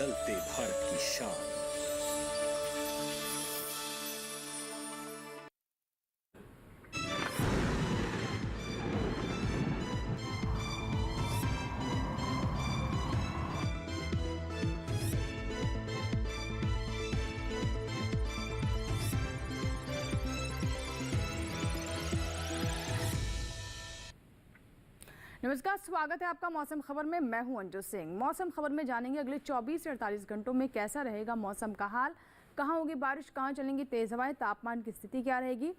बदलते भारत की शान। नमस्कार, स्वागत है आपका मौसम खबर में। मैं हूं अंजू सिंह। मौसम खबर में जानेंगे अगले 24 से 48 घंटों में कैसा रहेगा मौसम का हाल, कहां होगी बारिश, कहां चलेंगी तेज हवाएं, तापमान की स्थिति क्या रहेगी।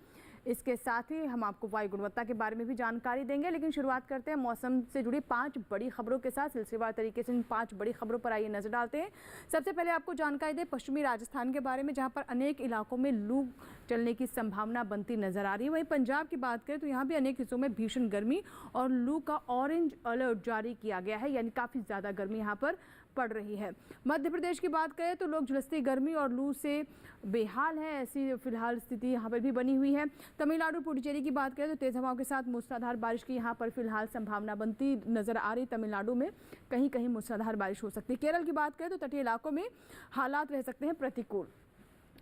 इसके साथ ही हम आपको वायु गुणवत्ता के बारे में भी जानकारी देंगे। लेकिन शुरुआत करते हैं मौसम से जुड़ी 5 बड़ी खबरों के साथ। सिलसिलेवार तरीके से इन 5 बड़ी खबरों पर आइए नजर डालते हैं। सबसे पहले आपको जानकारी दें पश्चिमी राजस्थान के बारे में, जहां पर अनेक इलाकों में लू चलने की संभावना बनती नजर आ रही है। वहीं पंजाब की बात करें तो यहाँ भी अनेक हिस्सों में भीषण गर्मी और लू का ऑरेंज अलर्ट जारी किया गया है, यानी काफ़ी ज़्यादा गर्मी यहाँ पर पड़ रही है। मध्य प्रदेश की बात करें तो लोग झुलसती गर्मी और लू से बेहाल है, ऐसी फिलहाल स्थिति यहाँ पर भी बनी हुई है। तमिलनाडु पुडुचेरी की बात करें तो तेज हवाओं के साथ मूसलाधार बारिश की यहाँ पर फिलहाल संभावना बनती नजर आ रही। तमिलनाडु में कहीं कहीं मूसलाधार बारिश हो सकती है। केरल की बात करें तो तटीय इलाकों में हालात रह सकते हैं प्रतिकूल।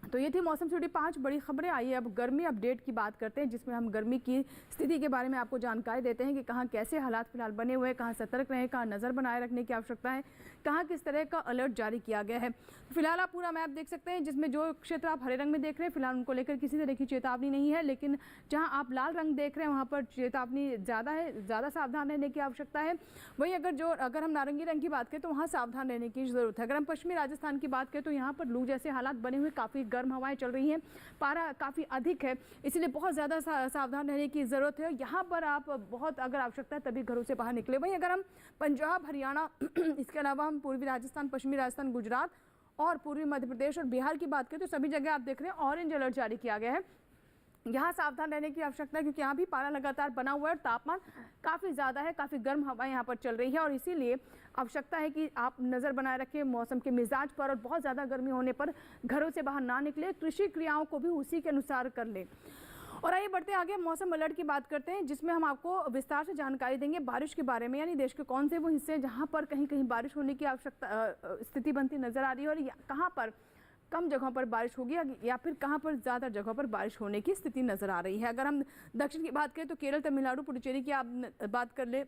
तो ये थी मौसम से जुड़ी 5 बड़ी खबरें। आइए अब गर्मी अपडेट की बात करते हैं, जिसमें हम गर्मी की स्थिति के बारे में आपको जानकारी देते हैं कि कहाँ कैसे हालात फिलहाल बने हुए हैं, कहाँ सतर्क रहें, कहाँ नज़र बनाए रखने की आवश्यकता है, कहाँ किस तरह का अलर्ट जारी किया गया है। फिलहाल आप पूरा मैप देख सकते हैं, जिसमें जो क्षेत्र आप हरे रंग में देख रहे हैं फिलहाल उनको लेकर किसी तरह की चेतावनी नहीं है। लेकिन जहाँ आप लाल रंग देख रहे हैं वहाँ पर चेतावनी ज़्यादा है, ज़्यादा सावधान रहने की आवश्यकता है। वहीं अगर हम नारंगी रंग की बात करें तो वहाँ सावधान रहने की ज़रूरत है। अगर हम पश्चिमी राजस्थान की बात करें तो यहाँ पर लू जैसे हालात बने हुए, काफ़ी गर्म हवाएं चल रही हैं, पारा काफ़ी अधिक है, इसलिए बहुत ज़्यादा सावधान रहने की ज़रूरत है। यहाँ पर आप बहुत अगर आवश्यकता है तभी घरों से बाहर निकले। वहीं अगर हम पंजाब, हरियाणा, इसके अलावा हम पूर्वी राजस्थान, पश्चिमी राजस्थान, गुजरात और पूर्वी मध्य प्रदेश और बिहार की बात करें तो सभी जगह आप देख रहे हैं ऑरेंज अलर्ट जारी किया गया है। यहाँ सावधान रहने की आवश्यकता है, क्योंकि यहाँ भी पारा लगातार बना हुआ है और तापमान काफ़ी ज़्यादा है, काफ़ी गर्म हवाएं यहाँ पर चल रही है और इसीलिए आवश्यकता है कि आप नज़र बनाए रखें मौसम के मिजाज पर और बहुत ज़्यादा गर्मी होने पर घरों से बाहर ना निकले, कृषि क्रियाओं को भी उसी के अनुसार कर लें। और आइए बढ़ते आगे मौसम अलर्ट की बात करते हैं, जिसमें हम आपको विस्तार से जानकारी देंगे बारिश के बारे में, यानी देश के कौन से वो हिस्से हैं जहाँ पर कहीं कहीं बारिश होने की आवश्यकता स्थिति बनती नजर आ रही है और कहाँ पर कम जगहों पर बारिश होगी या फिर कहाँ पर ज़्यादा जगहों पर बारिश होने की स्थिति नज़र आ रही है। अगर हम दक्षिण की बात करें तो केरल, तमिलनाडु, पुडुचेरी की आप बात कर ले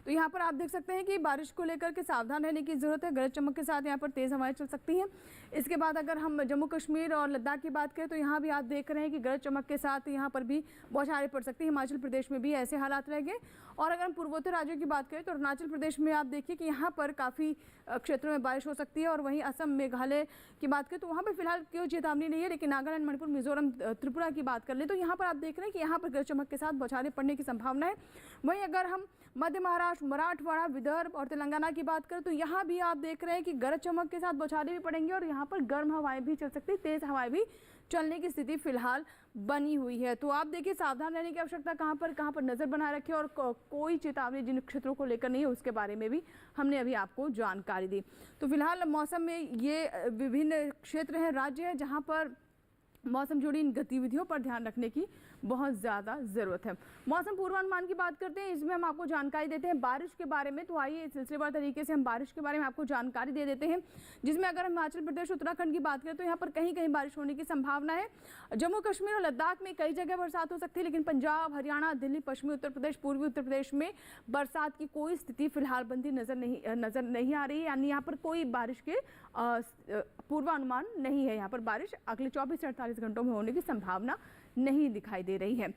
तो यहाँ पर आप देख सकते हैं कि बारिश को लेकर के सावधान रहने की ज़रूरत है। गरज चमक के साथ यहाँ पर तेज़ हवाएं चल सकती हैं। इसके बाद अगर हम जम्मू कश्मीर और लद्दाख की बात करें तो यहाँ भी आप देख रहे हैं कि गरज चमक के साथ यहाँ पर भी बौछारें पड़ सकती है। हिमाचल प्रदेश में भी ऐसे हालात रहेंगे। और अगर हम पूर्वोत्तर राज्यों की बात करें तो अरुणाचल प्रदेश में आप देखिए कि यहाँ पर काफ़ी क्षेत्रों में बारिश हो सकती है। और वहीं असम, मेघालय की बात करें तो वहाँ पर फिलहाल कोई चेतावनी नहीं है। लेकिन नागालैंड, मणिपुर, मिजोरम, त्रिपुरा की बात कर ले तो यहाँ पर आप देख रहे हैं कि यहाँ पर गरज चमक के साथ बौछारें पड़ने की संभावना है। वहीं अगर हम मध्य महाराष्ट्र, मराठवाड़ा, विदर्भ और तेलंगाना की बात करें तो यहाँ भी आप देख रहे हैं कि गरज चमक के साथ बौछारें भी पड़ेंगी और यहाँ पर गर्म हवाएं भी चल सकती है, तेज हवाएं भी चलने की स्थिति फिलहाल बनी हुई है। तो आप देखिए सावधान रहने की आवश्यकता कहाँ पर नजर बनाए रखें और कोई चेतावनी जिन क्षेत्रों को लेकर नहीं है उसके बारे में भी हमने अभी आपको जानकारी दी। तो फिलहाल मौसम में ये विभिन्न क्षेत्र हैं, राज्य है जहाँ पर मौसम जुड़ी इन गतिविधियों पर ध्यान रखने की बहुत ज़्यादा ज़रूरत है। मौसम पूर्वानुमान की बात करते हैं, इसमें हम आपको जानकारी देते हैं बारिश के बारे में। तो आइए सिलसिलेवार तरीके से हम बारिश के बारे में आपको जानकारी दे देते हैं, जिसमें अगर हम हिमाचल प्रदेश, उत्तराखंड की बात करें तो यहाँ पर कहीं कहीं बारिश होने की संभावना है। जम्मू कश्मीर और लद्दाख में कई जगह बरसात हो सकती है, लेकिन पंजाब, हरियाणा, दिल्ली, पश्चिमी उत्तर प्रदेश, पूर्वी उत्तर प्रदेश में बरसात की कोई स्थिति फिलहाल बनती नजर नहीं आ रही है, यानी यहाँ पर कोई बारिश के पूर्वानुमान नहीं है। यहाँ पर बारिश अगले 24 से 48 घंटों में होने की संभावना नहीं दिखाई दे रही है।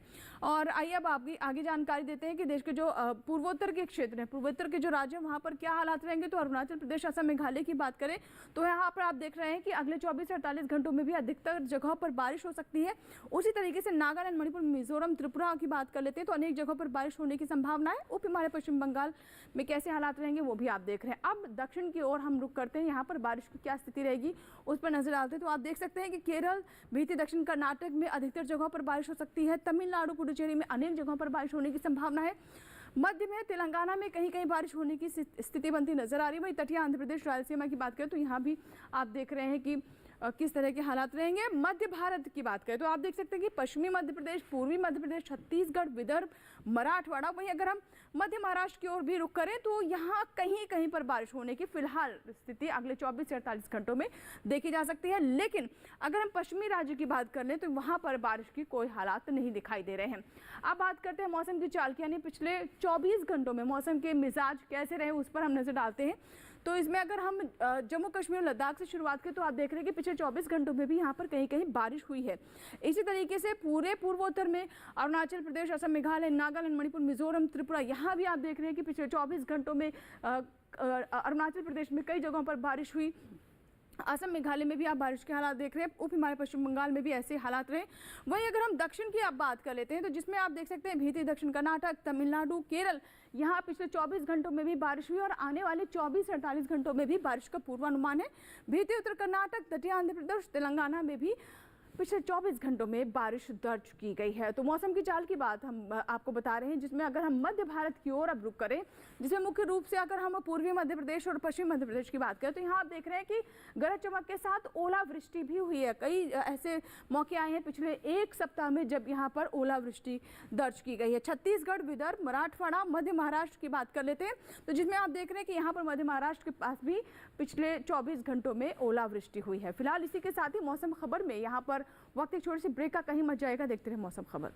और आइए अब आगे जानकारी देते हैं कि देश के जो पूर्वोत्तर के क्षेत्र हैं, पूर्वोत्तर के जो राज्य हैं वहाँ पर क्या हालात रहेंगे। तो अरुणाचल प्रदेश, असम, मेघालय की बात करें तो यहाँ पर आप देख रहे हैं कि अगले 24 से 48 घंटों में भी अधिकतर जगहों पर बारिश हो सकती है। उसी तरीके से नागालैंड, मणिपुर, मिजोरम, त्रिपुरा की बात कर लेते हैं तो अनेक जगहों पर बारिश होने की संभावना है। उप हिमालय, पश्चिम बंगाल में कैसे हालात रहेंगे वो भी आप देख रहे हैं। अब दक्षिण की ओर हम रुख करते हैं, यहाँ पर बारिश की क्या स्थिति रहेगी उस पर नजर डालते हैं। तो आप देख सकते हैं कि केरल, बीती दक्षिण कर्नाटक में अधिकतर जगहों पर बारिश हो सकती है। तमिलनाडु, पुडुचेरी में अनेक जगहों पर बारिश होने की संभावना है। मध्य में तेलंगाना में कहीं कहीं बारिश होने की स्थिति बनती नजर आ रही है। वहीं तटीय आंध्र प्रदेश, रायलसीमा की बात करें तो यहाँ भी आप देख रहे हैं कि किस तरह के हालात रहेंगे। मध्य भारत की बात करें तो आप देख सकते हैं कि पश्चिमी मध्य प्रदेश, पूर्वी मध्य प्रदेश, छत्तीसगढ़, विदर्भ, मराठवाड़ा, वहीं अगर हम मध्य महाराष्ट्र की ओर भी रुख करें तो यहाँ कहीं कहीं पर बारिश होने की फिलहाल स्थिति अगले 24 से 48 घंटों में देखी जा सकती है। लेकिन अगर हम पश्चिमी राज्य की बात कर लें तो वहाँ पर बारिश की कोई हालात नहीं दिखाई दे रहे हैं। अब बात करते हैं मौसम की चाल की, यानी पिछले 24 घंटों में मौसम के मिजाज कैसे रहे उस पर हम नजर डालते हैं। तो इसमें अगर हम जम्मू कश्मीर और लद्दाख से शुरुआत करें तो आप देख रहे हैं कि पिछले 24 घंटों में भी यहाँ पर कहीं कहीं बारिश हुई है। इसी तरीके से पूरे पूर्वोत्तर में अरुणाचल प्रदेश, असम, मेघालय, नागालैंड, मणिपुर, मिजोरम, त्रिपुरा, यहाँ भी आप देख रहे हैं कि पिछले 24 घंटों में अरुणाचल प्रदेश में कई जगहों पर बारिश हुई। असम, मेघालय में भी आप बारिश के हालात देख रहे हैं। उप हिमालय पश्चिम बंगाल में भी ऐसे हालात रहे। वहीं अगर हम दक्षिण की आप बात कर लेते हैं तो जिसमें आप देख सकते हैं भीतरी दक्षिण कर्नाटक, तमिलनाडु, केरल, यहाँ पिछले 24 घंटों में भी बारिश हुई और आने वाले 24 से 48 घंटों में भी बारिश का पूर्वानुमान है। भीतरी उत्तर कर्नाटक, तटीय आंध्र प्रदेश, तेलंगाना में भी पिछले 24 घंटों में बारिश दर्ज की गई है। तो मौसम की चाल की बात हम आपको बता रहे हैं, जिसमें अगर हम मध्य भारत की ओर अब रुख करें, जिसमें मुख्य रूप से अगर हम पूर्वी मध्य प्रदेश और पश्चिमी मध्य प्रदेश की बात करें तो यहाँ आप देख रहे हैं कि गरज चमक के साथ ओलावृष्टि भी हुई है। कई ऐसे मौके आए हैं पिछले एक सप्ताह में जब यहाँ पर ओलावृष्टि दर्ज की गई है। छत्तीसगढ़, विदर्भ, मराठवाड़ा, मध्य महाराष्ट्र की बात कर लेते हैं तो जिसमें आप देख रहे हैं कि यहाँ पर मध्य महाराष्ट्र के पास भी पिछले 24 घंटों में ओलावृष्टि हुई है। फिलहाल इसी के साथ ही मौसम खबर में यहाँ पर वक्त एक छोटी सी ब्रेक का कहीं मत जाएगा। देखते रहे मौसम खबर।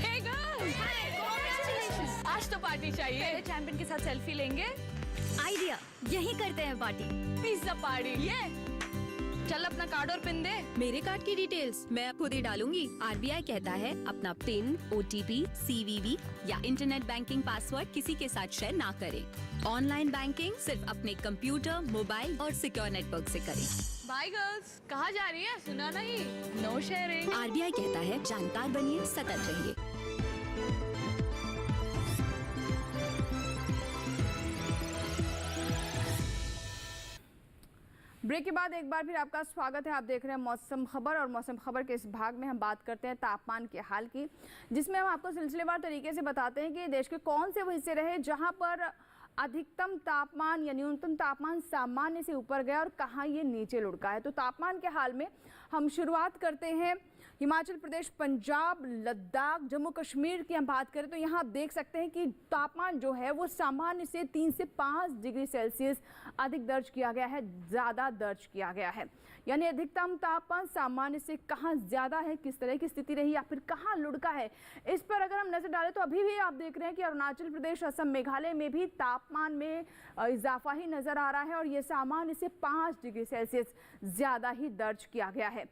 Hey girls! Hi! Congratulations! आज तो पार्टी चाहिए। पहले चैंपियन के साथ सेल्फी लेंगे। आइडिया, यही करते हैं पार्टी। Pizza party. ये चल अपना कार्ड और पिन दे। मेरे कार्ड की डिटेल्स मैं खुद ही डालूंगी। आरबीआई कहता है अपना पिन, ओटीपी, सीवीवी या इंटरनेट बैंकिंग पासवर्ड किसी के साथ शेयर ना करें। ऑनलाइन बैंकिंग सिर्फ अपने कंप्यूटर, मोबाइल और सिक्योर नेटवर्क से करें। Bye girls. कहाँ जा रही है? सुना नहीं। No sharing. आरबीआई कहता है जानकार बनिए, सतर्क रहिए। ब्रेक के बाद एक बार फिर आपका स्वागत है। आप देख रहे हैं मौसम खबर और मौसम खबर के इस भाग में हम बात करते हैं तापमान के हाल की, जिसमें हम आपको सिलसिलेवार तरीके से बताते हैं कि देश के कौन से वो हिस्से रहे जहां पर अधिकतम तापमान या न्यूनतम तापमान सामान्य से ऊपर गया और कहां ये नीचे लुढ़का है। तो तापमान के हाल में हम शुरुआत करते हैं हिमाचल प्रदेश, पंजाब, लद्दाख, जम्मू कश्मीर की हम बात करें तो यहाँ आप देख सकते हैं कि तापमान जो है वो सामान्य से 3 से 5 डिग्री सेल्सियस अधिक दर्ज किया गया है, ज़्यादा दर्ज किया गया है। यानी अधिकतम तापमान सामान्य से कहाँ ज़्यादा है, किस तरह की स्थिति रही या फिर कहाँ लुढ़का है, इस पर अगर हम नजर डालें तो अभी भी आप देख रहे हैं कि अरुणाचल प्रदेश, असम, मेघालय में भी तापमान में इजाफा ही नजर आ रहा है और ये सामान्य से 5 डिग्री सेल्सियस ज़्यादा ही दर्ज किया गया है।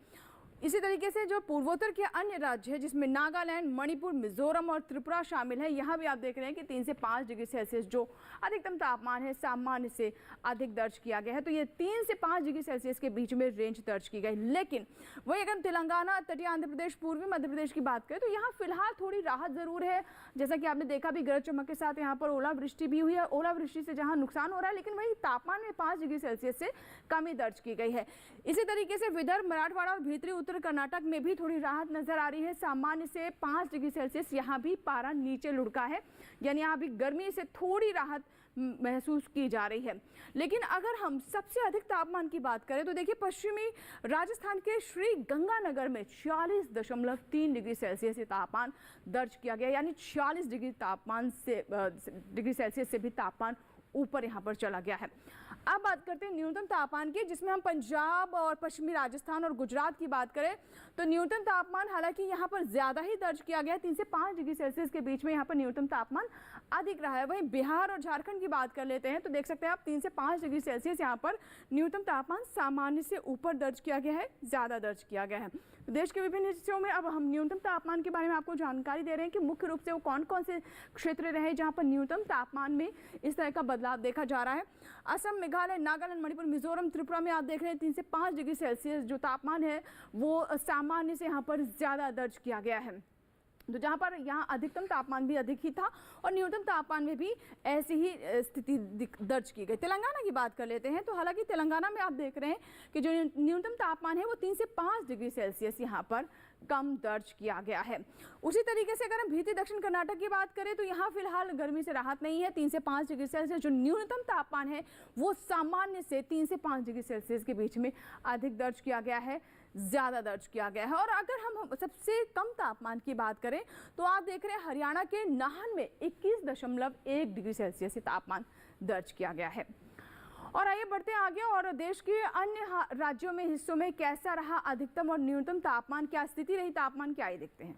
इसी तरीके से जो पूर्वोत्तर के अन्य राज्य है जिसमें नागालैंड, मणिपुर, मिजोरम और त्रिपुरा शामिल है, यहाँ भी आप देख रहे हैं कि 3 से 5 डिग्री सेल्सियस जो अधिकतम तापमान है सामान्य से अधिक दर्ज किया गया है। तो ये 3 से 5 डिग्री सेल्सियस के बीच में रेंज दर्ज की गई। लेकिन वही अगर तेलंगाना, तटीय आंध्र प्रदेश, पूर्वी मध्य प्रदेश की बात करें तो यहाँ फिलहाल थोड़ी राहत जरूर है। जैसा कि आपने देखा भी गरज चमक के साथ यहाँ पर ओलावृष्टि भी हुई है। ओलावृष्टि से जहाँ नुकसान हो रहा है लेकिन वही तापमान में 5 डिग्री सेल्सियस से कमी दर्ज की गई है। इसी तरीके से विदर्भ, मराठवाड़ा और भीतरी उत्तर कर्नाटक में भी थोड़ी राहत नजर आ रही है। सामान्य से 5 डिग्री सेल्सियस यहाँ भी पारा नीचे लुढ़का है, यानी यहाँ भी गर्मी से थोड़ी राहत महसूस की जा रही है। लेकिन अगर हम सबसे अधिक तापमान की बात करें तो देखिए पश्चिमी राजस्थान के श्री गंगानगर में 46.3 डिग्री सेल्सियस से तापमान दर्ज किया गया, यानी 46 डिग्री तापमान से डिग्री सेल्सियस से भी तापमान ऊपर यहाँ पर चला गया है। अब बात करते हैं न्यूनतम तापमान की, जिसमें हम पंजाब और पश्चिमी राजस्थान और गुजरात की बात करें तो न्यूनतम तापमान हालांकि यहाँ पर ज़्यादा ही दर्ज किया गया है। 3 से 5 डिग्री सेल्सियस के बीच में यहाँ पर न्यूनतम तापमान अधिक रहा है। वहीं बिहार और झारखंड की बात कर लेते हैं तो देख सकते हैं आप 3 से 5 डिग्री सेल्सियस यहाँ पर न्यूनतम तापमान सामान्य से ऊपर दर्ज किया गया है, ज़्यादा दर्ज किया गया है। देश के विभिन्न हिस्सों में अब हम न्यूनतम तापमान के बारे में आपको जानकारी दे रहे हैं कि मुख्य रूप से वो कौन कौन से क्षेत्र रहे जहाँ पर न्यूनतम तापमान में इस तरह का बदलाव देखा जा रहा है। असम, मेघालय, नागालैंड, मणिपुर, मिजोरम, त्रिपुरा में आप देख रहे हैं 3 से 5 डिग्री सेल्सियस जो तापमान है वो सामान्य से यहाँ पर ज़्यादा दर्ज किया गया है। तो जहां पर यहाँ अधिकतम तापमान भी अधिक ही था और न्यूनतम तापमान में भी ऐसी ही स्थिति दर्ज की गई। तेलंगाना की बात कर लेते हैं तो हालांकि तेलंगाना में आप देख रहे हैं कि जो न्यूनतम तापमान है वो 3 से 5 डिग्री सेल्सियस यहाँ पर कम दर्ज किया गया है। उसी तरीके से अगर हम भीतर दक्षिण कर्नाटक की बात करें तो यहाँ फिलहाल गर्मी से राहत नहीं है। 3 से 5 डिग्री सेल्सियस जो न्यूनतम तापमान है वो सामान्य से 3 से 5 डिग्री सेल्सियस के बीच में अधिक दर्ज किया गया है, ज़्यादा दर्ज किया गया है। और अगर हम सबसे कम तापमान की बात करें तो आप देख रहे हैं हरियाणा के नाहन में 21.1 डिग्री सेल्सियस तापमान दर्ज किया गया है। और आइए बढ़ते हैं आगे और देश के अन्य राज्यों में हिस्सों में कैसा रहा अधिकतम और न्यूनतम तापमान, क्या स्थिति रही तापमान की, आइए देखते हैं।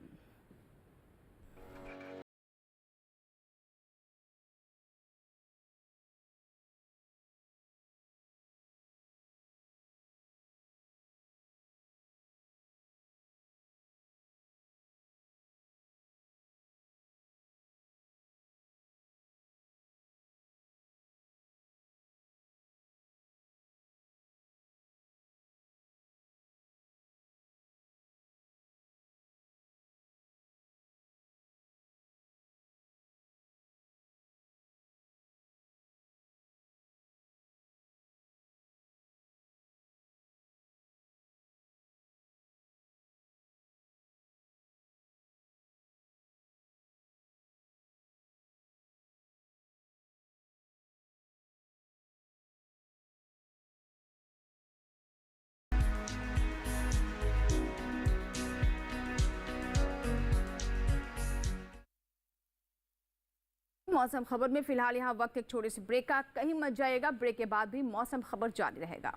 मौसम खबर में फिलहाल यहाँ वक्त एक छोटे से ब्रेक का, कहीं मत जाइएगा। ब्रेक के बाद भी मौसम खबर जारी रहेगा।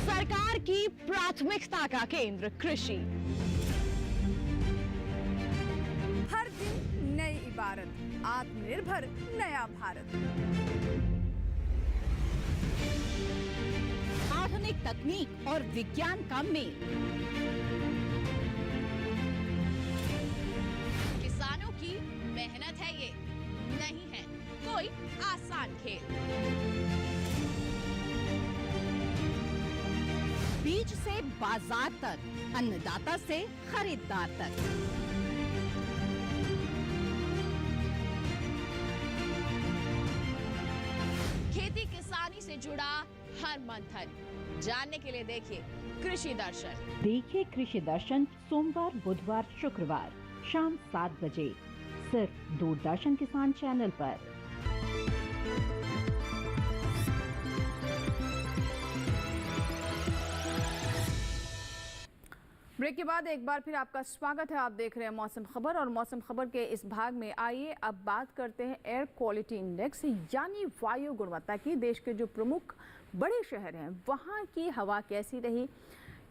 सरकार की प्राथमिकता का केंद्र कृषि। हर दिन नई इबारत, आत्मनिर्भर नया भारत। आधुनिक तकनीक और विज्ञान का मेल। किसानों की मेहनत है ये, नहीं है कोई आसान खेल। बीज से बाजार तक, अन्नदाता से खरीदार तक। खेती किसानी से जुड़ा हर मंथन जानने के लिए देखिए कृषि दर्शन। देखिए कृषि दर्शन सोमवार, बुधवार, शुक्रवार शाम 7 बजे सिर्फ दूरदर्शन किसान चैनल पर। ब्रेक के बाद एक बार फिर आपका स्वागत है। आप देख रहे हैं मौसम खबर और मौसम खबर के इस भाग में आइए अब बात करते हैं एयर क्वालिटी इंडेक्स यानी वायु गुणवत्ता की। देश के जो प्रमुख बड़े शहर हैं वहाँ की हवा कैसी रही,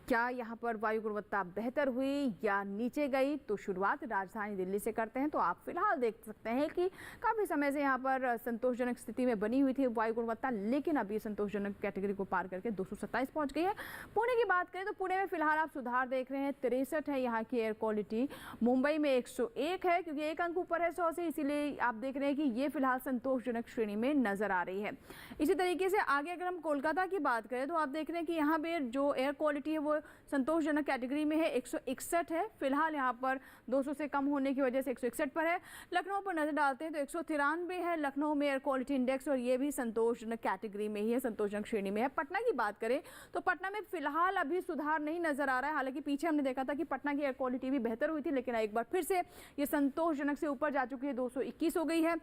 क्या यहाँ पर वायु गुणवत्ता बेहतर हुई या नीचे गई। तो शुरुआत राजधानी दिल्ली से करते हैं। तो आप फिलहाल देख सकते हैं कि काफ़ी समय से यहाँ पर संतोषजनक स्थिति में बनी हुई थी वायु गुणवत्ता, लेकिन अभी संतोषजनक कैटेगरी को पार करके 227 पहुँच गई है। पुणे की बात करें तो पुणे में फिलहाल आप सुधार देख रहे हैं, 63 है यहाँ की एयर क्वालिटी। मुंबई में 101 है क्योंकि एक अंक ऊपर है 100 से, इसीलिए आप देख रहे हैं कि ये फिलहाल संतोषजनक श्रेणी में नजर आ रही है। इसी तरीके से आगे अगर हम कोलकाता की बात करें तो आप देख रहे हैं कि यहाँ पे जो एयर क्वालिटी है वो संतोषजनक कैटेगरी में है, 161 है फिलहाल यहाँ पर 200 से कम होने की वजह से 161 पर है। लखनऊ पर नजर डालते हैं तो 193 है लखनऊ में एयर क्वालिटी इंडेक्स और ये भी संतोषजनक कैटेगरी में ही है, संतोषजनक श्रेणी में है। पटना की बात करें तो पटना में फिलहाल अभी सुधार नहीं नजर आ रहा है, हालांकि पीछे हमने देखा था कि पटना की एयर क्वालिटी भी बेहतर हुई थी, लेकिन एक बार फिर से ये संतोषजनक से ऊपर जा चुकी है, 221 हो गई है।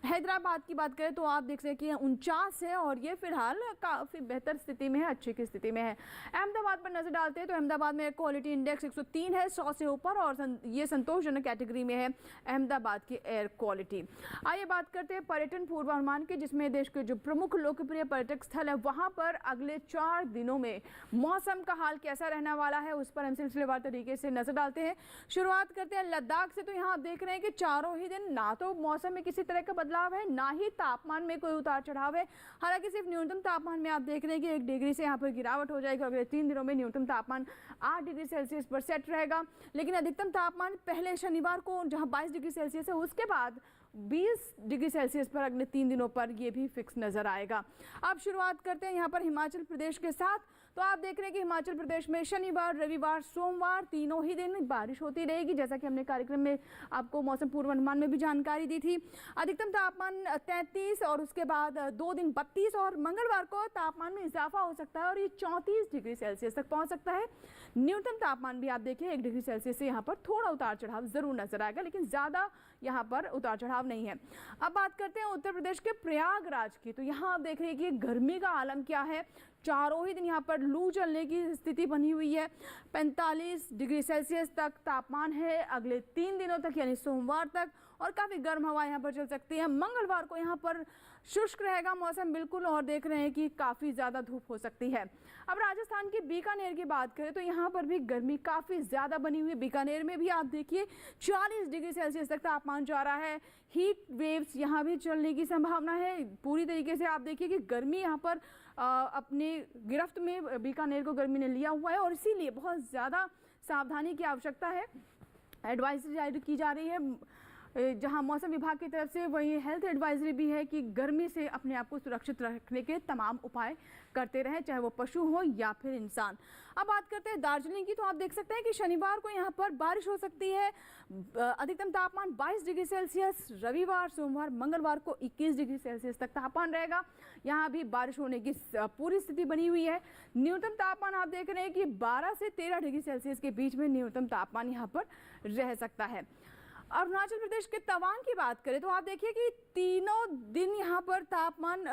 हैदराबाद की बात करें तो आप देख सकते हैं कि 49 है और ये फिलहाल काफी बेहतर स्थिति में है, अच्छी की स्थिति में है। अहमदाबाद पर नजर डालते हैं तो अहमदाबाद में एयर क्वालिटी इंडेक्स 103 है 100 से ऊपर और ये संतोषजनक कैटेगरी में है अहमदाबाद की एयर क्वालिटी। आइए बात करते हैं पर्यटन पूर्वानुमान के, जिसमें देश के जो प्रमुख लोकप्रिय पर्यटक स्थल है वहां पर अगले 4 दिनों में मौसम का हाल कैसा रहने वाला है उस पर हम सिलसिलेवार तरीके से नजर डालते हैं। शुरुआत करते हैं लद्दाख से। तो यहाँ आप देख रहे हैं कि चारों ही दिन ना तो मौसम में किसी तरह का बदलाव है, ना ही तापमान में कोई उतार चढ़ाव है। हालांकि सिर्फ न्यूनतम तापमान में आप देख रहे हैं कि 1 डिग्री से यहाँ पर गिरावट हो जाएगी। अगले 3 दिनों में न्यूनतम तापमान 8 डिग्री सेल्सियस पर सेट रहेगा, लेकिन अधिकतम तापमान पहले शनिवार को जहां 22 डिग्री सेल्सियस है उसके बाद 20 डिग्री सेल्सियस पर अगले 3 दिनों पर ये भी फिक्स नजर आएगा। अब शुरुआत करते हैं यहाँ पर हिमाचल प्रदेश के साथ। तो आप देख रहे हैं कि हिमाचल प्रदेश में शनिवार, रविवार, सोमवार तीनों ही दिन बारिश होती रहेगी, जैसा कि हमने कार्यक्रम में आपको मौसम पूर्वानुमान में भी जानकारी दी थी। अधिकतम तापमान 33 और उसके बाद 2 दिन 32 और मंगलवार को तापमान में इजाफा हो सकता है और ये 34 डिग्री सेल्सियस तक पहुंच सकता है। न्यूनतम तापमान भी आप देखिए 1 डिग्री सेल्सियस से यहाँ पर थोड़ा उतार चढ़ाव जरूर नजर आएगा, लेकिन ज़्यादा यहाँ पर उतार चढ़ाव नहीं है। अब बात करते हैं उत्तर प्रदेश के प्रयागराज की। तो यहाँ आप देख रहे हैं कि गर्मी का आलम क्या है। चारों ही दिन यहाँ पर लू चलने की स्थिति बनी हुई है। 45 डिग्री सेल्सियस तक तापमान है अगले 3 दिनों तक, यानी सोमवार तक, और काफ़ी गर्म हवा यहाँ पर चल सकती है। मंगलवार को यहाँ पर शुष्क रहेगा मौसम बिल्कुल, और देख रहे हैं कि काफ़ी ज़्यादा धूप हो सकती है। अब राजस्थान के बीकानेर की बात करें तो यहाँ पर भी गर्मी काफ़ी ज़्यादा बनी हुई है। बीकानेर में भी आप देखिए 40 डिग्री सेल्सियस तक तापमान जा रहा है। हीट वेव्स यहाँ भी चलने की संभावना है। पूरी तरीके से आप देखिए कि गर्मी यहाँ पर अपने गिरफ्त में बीकानेर को गर्मी ने लिया हुआ है, और इसीलिए बहुत ज़्यादा सावधानी की आवश्यकता है। एडवाइजरी जारी की जा रही है जहां मौसम विभाग की तरफ से, वहीं हेल्थ एडवाइजरी भी है कि गर्मी से अपने आप को सुरक्षित रखने के तमाम उपाय करते रहें, चाहे वो पशु हो या फिर इंसान। अब बात करते हैं दार्जिलिंग की। तो आप देख सकते हैं कि शनिवार को यहाँ पर बारिश हो सकती है। अधिकतम तापमान 22 डिग्री सेल्सियस, रविवार, सोमवार, मंगलवार को 21 डिग्री सेल्सियस तक तापमान रहेगा। यहाँ भी बारिश होने की पूरी स्थिति बनी हुई है। न्यूनतम तापमान आप देख रहे हैं कि 12 से 13 डिग्री सेल्सियस के बीच में न्यूनतम तापमान यहाँ पर रह सकता है। अरुणाचल प्रदेश के तवांग की बात करें तो आप देखिए कि तीनों दिन यहाँ पर तापमान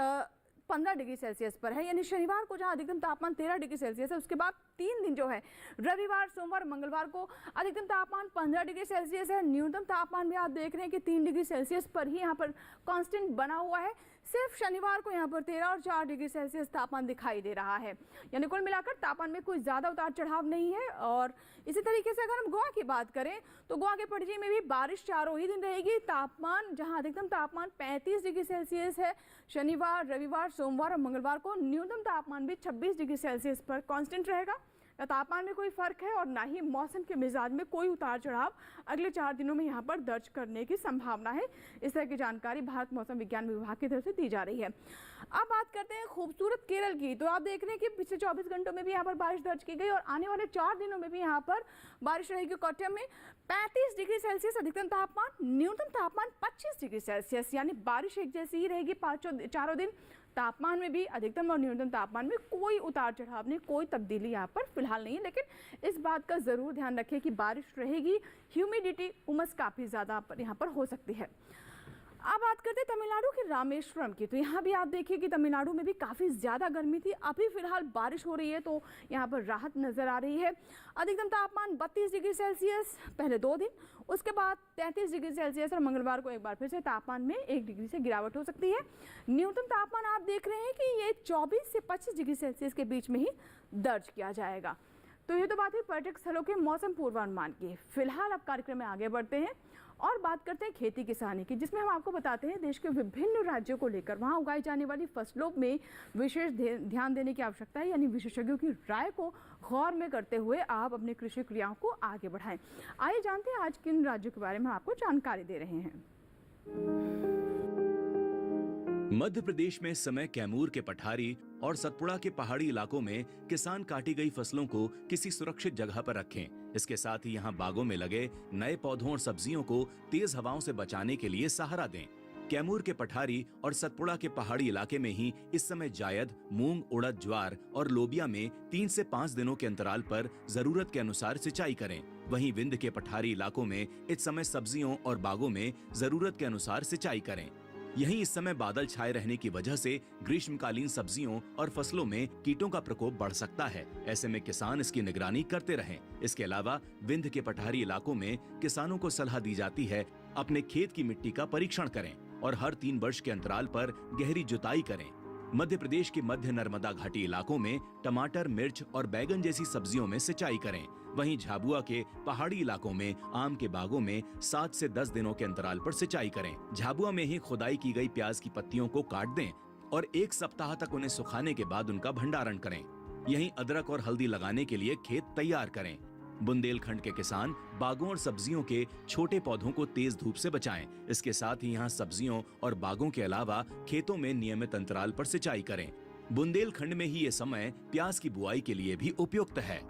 15 डिग्री सेल्सियस पर है, यानी शनिवार को जहाँ अधिकतम तापमान 13 डिग्री सेल्सियस है, उसके बाद 3 दिन जो है रविवार, सोमवार, मंगलवार को अधिकतम तापमान 15 डिग्री सेल्सियस है। न्यूनतम तापमान भी आप देख रहे हैं कि 3 डिग्री सेल्सियस पर ही यहाँ पर कांस्टेंट बना हुआ है। सिर्फ शनिवार को यहाँ पर 13 और 4 डिग्री सेल्सियस तापमान दिखाई दे रहा है, यानी कुल मिलाकर तापमान में कोई ज़्यादा उतार चढ़ाव नहीं है। और इसी तरीके से अगर हम गोवा की बात करें तो गोवा के पणजी में भी बारिश चारों ही दिन रहेगी। तापमान जहाँ अधिकतम तापमान 35 डिग्री सेल्सियस है शनिवार, रविवार, सोमवार और मंगलवार को, न्यूनतम तापमान भी 26 डिग्री सेल्सियस पर कांस्टेंट रहेगा। ना तापमान में कोई फर्क है और ना ही मौसम के मिजाज में कोई उतार चढ़ाव अगले 4 दिनों में यहाँ पर दर्ज करने की संभावना है। इस तरह की जानकारी भारत मौसम विज्ञान विभाग की तरफ से दी जा रही है। अब बात करते हैं खूबसूरत केरल की। तो आप देख रहे हैं कि पिछले 24 घंटों में भी यहाँ पर बारिश दर्ज की गई और आने वाले 4 दिनों में भी यहाँ पर बारिश रहेगी। कोट्टयम में 35 डिग्री सेल्सियस अधिकतम तापमान, न्यूनतम तापमान 25 डिग्री सेल्सियस, यानी बारिश एक जैसी ही रहेगी चारों दिन। तापमान में भी अधिकतम और न्यूनतम तापमान में कोई उतार चढ़ाव नहीं, कोई तब्दीली यहाँ पर फिलहाल नहीं है। लेकिन इस बात का ज़रूर ध्यान रखें कि बारिश रहेगी, ह्यूमिडिटी, उमस काफ़ी ज़्यादा यहाँ पर हो सकती है। अब बात करते हैं तमिलनाडु के रामेश्वरम की। तो यहाँ भी आप देखिए कि तमिलनाडु में भी काफ़ी ज़्यादा गर्मी थी। अभी फिलहाल बारिश हो रही है तो यहाँ पर राहत नज़र आ रही है। अधिकतम तापमान 32 डिग्री सेल्सियस पहले 2 दिन, उसके बाद 33 डिग्री सेल्सियस और मंगलवार को एक बार फिर से तापमान में 1 डिग्री से गिरावट हो सकती है। न्यूनतम तापमान आप देख रहे हैं कि ये 24 से 25 डिग्री सेल्सियस के बीच में ही दर्ज किया जाएगा। तो ये तो बात है पर्यटक स्थलों के मौसम पूर्वानुमान की। फिलहाल अब कार्यक्रम में आगे बढ़ते हैं और बात करते हैं खेती किसानी की, जिसमें हम आपको बताते हैं देश के विभिन्न राज्यों को लेकर वहां उगाई जाने वाली फसलों में विशेष ध्यान देने की आवश्यकता है, यानी विशेषज्ञों की राय को गौर में करते हुए आप अपनी कृषि क्रियाओं को आगे बढ़ाएं। आइए जानते हैं आज किन राज्यों के बारे में आपको जानकारी दे रहे हैं। मध्य प्रदेश में इस समय कैमूर के पठारी और सतपुड़ा के पहाड़ी इलाकों में किसान काटी गई फसलों को किसी सुरक्षित जगह पर रखें। इसके साथ ही यहाँ बागों में लगे नए पौधों और सब्जियों को तेज हवाओं से बचाने के लिए सहारा दें। कैमूर के पठारी और सतपुड़ा के पहाड़ी इलाके में ही इस समय जायद, मूंग, उड़द, ज्वार और लोबिया में 3 से 5 दिनों के अंतराल पर जरूरत के अनुसार सिंचाई करें। वहीं विंध्य के पठारी इलाकों में इस समय सब्जियों और बागों में जरूरत के अनुसार सिंचाई करें। यहीं इस समय बादल छाए रहने की वजह से ग्रीष्मकालीन सब्जियों और फसलों में कीटों का प्रकोप बढ़ सकता है। ऐसे में किसान इसकी निगरानी करते रहें। इसके अलावा विंध्य के पठारी इलाकों में किसानों को सलाह दी जाती है अपने खेत की मिट्टी का परीक्षण करें और हर 3 वर्ष के अंतराल पर गहरी जुताई करें। मध्य प्रदेश के मध्य नर्मदा घाटी इलाकों में टमाटर, मिर्च और बैगन जैसी सब्जियों में सिंचाई करें। वहीं झाबुआ के पहाड़ी इलाकों में आम के बागों में 7 से 10 दिनों के अंतराल पर सिंचाई करें। झाबुआ में ही खुदाई की गई प्याज की पत्तियों को काट दें और 1 सप्ताह तक उन्हें सुखाने के बाद उनका भंडारण करें। यहीं अदरक और हल्दी लगाने के लिए खेत तैयार करें। बुंदेलखंड के किसान बागों और सब्जियों के छोटे पौधों को तेज धूप से बचाएं। इसके साथ ही यहाँ सब्जियों और बागों के अलावा खेतों में नियमित अंतराल पर सिंचाई करें। बुंदेलखंड में ही ये समय प्याज की बुआई के लिए भी उपयुक्त है।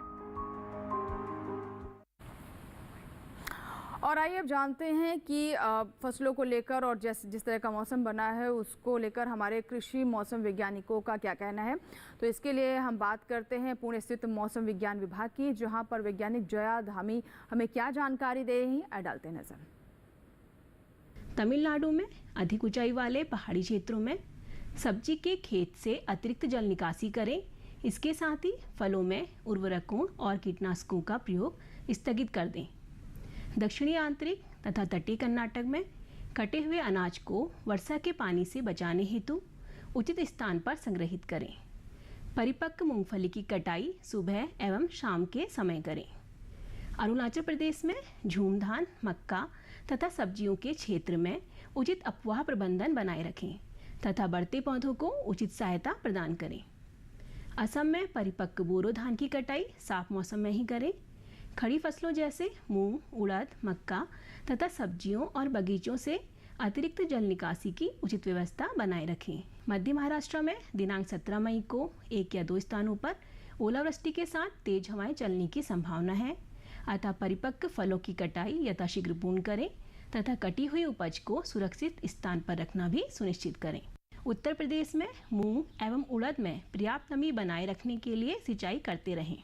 और आइए अब जानते हैं कि फसलों को लेकर और जिस तरह का मौसम बना है उसको लेकर हमारे कृषि मौसम वैज्ञानिकों का क्या कहना है। तो इसके लिए हम बात करते हैं पुणे स्थित मौसम विज्ञान विभाग की, जहां पर वैज्ञानिक जया धामी हमें क्या जानकारी दे रही हैं, डालते हैं नजर। तमिलनाडु में अधिक ऊंचाई वाले पहाड़ी क्षेत्रों में सब्जी के खेत से अतिरिक्त जल निकासी करें। इसके साथ ही फलों में उर्वरकों और कीटनाशकों का प्रयोग स्थगित कर दें। दक्षिणी आंतरिक तथा तटीय कर्नाटक में कटे हुए अनाज को वर्षा के पानी से बचाने हेतु उचित स्थान पर संग्रहित करें। परिपक्व मूंगफली की कटाई सुबह एवं शाम के समय करें। अरुणाचल प्रदेश में झूम धान, मक्का तथा सब्जियों के क्षेत्र में उचित अपवाह प्रबंधन बनाए रखें तथा बढ़ते पौधों को उचित सहायता प्रदान करें। असम में परिपक्व बोरो धान की कटाई साफ मौसम में ही करें। खड़ी फसलों जैसे मूंग, उड़द, मक्का तथा सब्जियों और बगीचों से अतिरिक्त जल निकासी की उचित व्यवस्था बनाए रखें। मध्य महाराष्ट्र में दिनांक 17 मई को 1 या 2 स्थानों पर ओलावृष्टि के साथ तेज हवाएं चलने की संभावना है। अतः परिपक्व फलों की कटाई यथाशीघ्र पूर्ण करें तथा कटी हुई उपज को सुरक्षित स्थान पर रखना भी सुनिश्चित करें। उत्तर प्रदेश में मूंग एवं उड़द में पर्याप्त नमी बनाए रखने के लिए सिंचाई करते रहें।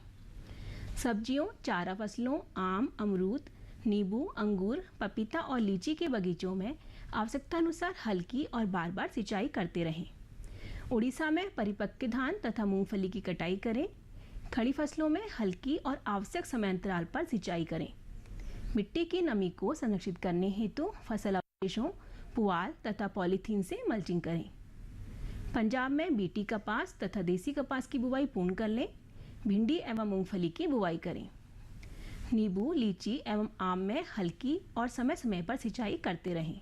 सब्जियों, चारा फसलों, आम, अमरूद, नींबू, अंगूर, पपीता और लीची के बगीचों में आवश्यकतानुसार हल्की और बार बार सिंचाई करते रहें। उड़ीसा में परिपक्व धान तथा मूंगफली की कटाई करें। खड़ी फसलों में हल्की और आवश्यक समयांतराल पर सिंचाई करें। मिट्टी की नमी को संरक्षित करने हेतु फसल अवशेषों, पुआल तथा पॉलीथीन से मल्चिंग करें। पंजाब में बीटी कपास तथा देसी कपास की बुवाई पूर्ण कर लें। भिंडी एवं मूंगफली की बुवाई करें। नींबू, लीची एवं आम में हल्की और समय समय पर सिंचाई करते रहें।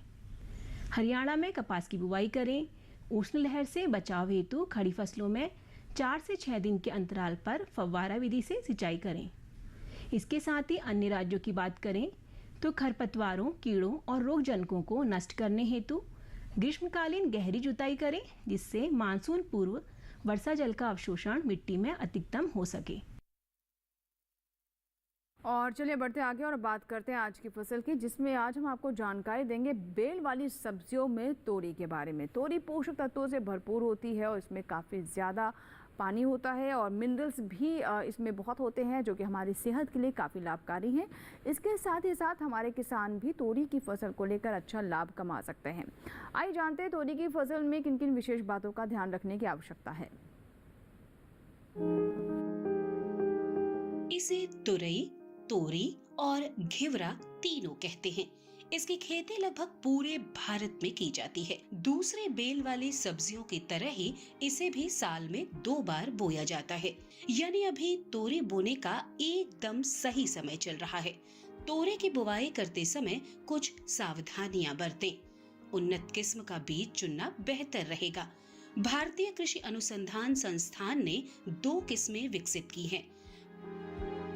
हरियाणा में कपास की बुवाई करें। उष्ण लहर से बचाव हेतु खड़ी फसलों में 4 से 6 दिन के अंतराल पर फव्वारा विधि से सिंचाई करें। इसके साथ ही अन्य राज्यों की बात करें तो खरपतवारों, कीड़ों और रोगजनकों को नष्ट करने हेतु ग्रीष्मकालीन गहरी जुताई करें, जिससे मानसून पूर्व वर्षा जल का अवशोषण मिट्टी में अधिकतम हो सके। और चलिए बढ़ते आगे और बात करते हैं आज की फसल की, जिसमें आज हम आपको जानकारी देंगे बेल वाली सब्जियों में तोरी के बारे में। तोरी पोषक तत्वों से भरपूर होती है और इसमें काफ़ी ज़्यादा पानी होता है और मिनरल्स भी इसमें बहुत होते हैं, जो कि हमारी सेहत के लिए काफ़ी लाभकारी हैं। इसके साथ ही साथ हमारे किसान भी तोरी की फसल को लेकर अच्छा लाभ कमा सकते हैं। आइए जानते हैं तोरी की फसल में किन किन विशेष बातों का ध्यान रखने की आवश्यकता है। इसे तुरई, तोरी और घिवरा तीनों कहते हैं। इसकी खेती लगभग पूरे भारत में की जाती है। दूसरे बेल वाली सब्जियों की तरह ही इसे भी साल में 2 बार बोया जाता है, यानी अभी तोरी बोने का एकदम सही समय चल रहा है। तोरी की बुवाई करते समय कुछ सावधानियां बरतें। उन्नत किस्म का बीज चुनना बेहतर रहेगा। भारतीय कृषि अनुसंधान संस्थान ने 2 किस्में विकसित की हैं,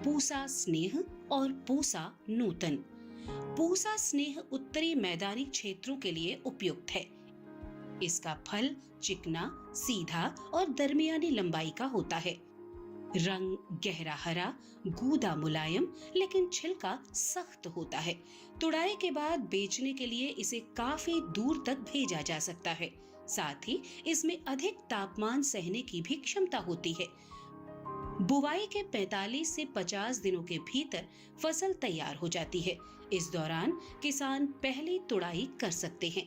पूसा स्नेह और पूसा नूतन। पूसा स्नेह उत्तरी मैदानी क्षेत्रों के लिए उपयुक्त है। इसका फल चिकना, सीधा और दरमियानी लंबाई का होता है। रंग गहरा हरा, गूदा मुलायम, लेकिन छिलका सख्त होता है। तुड़ाई के बाद बेचने के लिए इसे काफी दूर तक भेजा जा सकता है। साथ ही इसमें अधिक तापमान सहने की भी क्षमता होती है। बुवाई के 45 से 50 दिनों के भीतर फसल तैयार हो जाती है। इस दौरान किसान पहली तुड़ाई कर सकते हैं।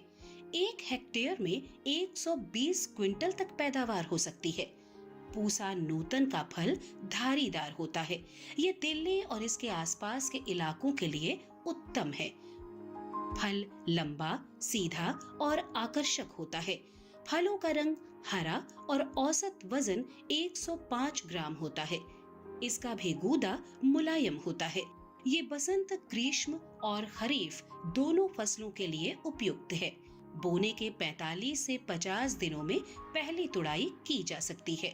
1 हेक्टेयर में 120 क्विंटल तक पैदावार हो सकती है। पूसा नूतन का फल धारीदार होता है। ये दिल्ली और इसके आसपास के इलाकों के लिए उत्तम है। फल लंबा, सीधा और आकर्षक होता है। फलों का रंग हरा और औसत वजन 105 ग्राम होता है। इसका भी गूदा मुलायम होता है। ये बसंत, ग्रीष्म और खरीफ दोनों फसलों के लिए उपयुक्त है। बोने के 45 से 50 दिनों में पहली तुड़ाई की जा सकती है।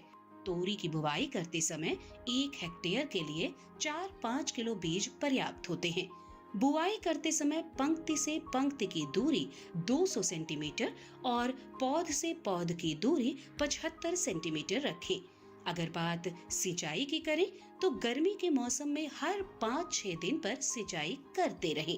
तोरी की बुवाई करते समय 1 हेक्टेयर के लिए 4-5 किलो बीज पर्याप्त होते हैं। बुआई करते समय पंक्ति से पंक्ति की दूरी 200 सेंटीमीटर और पौध से पौध की दूरी 75 सेंटीमीटर रखें। अगर बात सिंचाई की करें तो गर्मी के मौसम में हर 5-6 दिन पर सिंचाई करते रहें।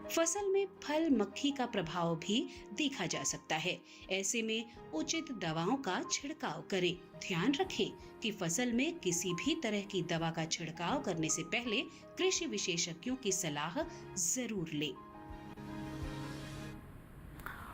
फसल में फल मक्खी का प्रभाव भी देखा जा सकता है। ऐसे में उचित दवाओं का छिड़काव करें। ध्यान रखें कि फसल में किसी भी तरह की दवा का छिड़काव करने से पहले कृषि विशेषज्ञों की सलाह जरूर लें।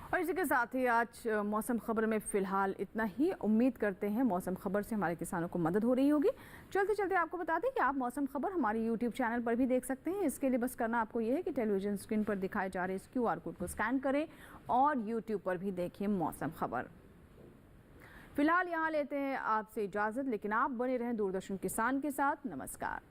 और इसी के साथ ही आज मौसम खबर में फिलहाल इतना ही। उम्मीद करते हैं मौसम खबर से हमारे किसानों को मदद हो रही होगी। चलते चलते आपको बता दें कि आप मौसम खबर हमारे YouTube चैनल पर भी देख सकते हैं। इसके लिए बस करना आपको ये है कि टेलीविजन स्क्रीन पर दिखाए जा रहे इस QR कोड को स्कैन करें और YouTube पर भी देखिए मौसम खबर। फिलहाल यहाँ लेते हैं आपसे इजाज़त, लेकिन आप बने रहें दूरदर्शन किसान के साथ। नमस्कार।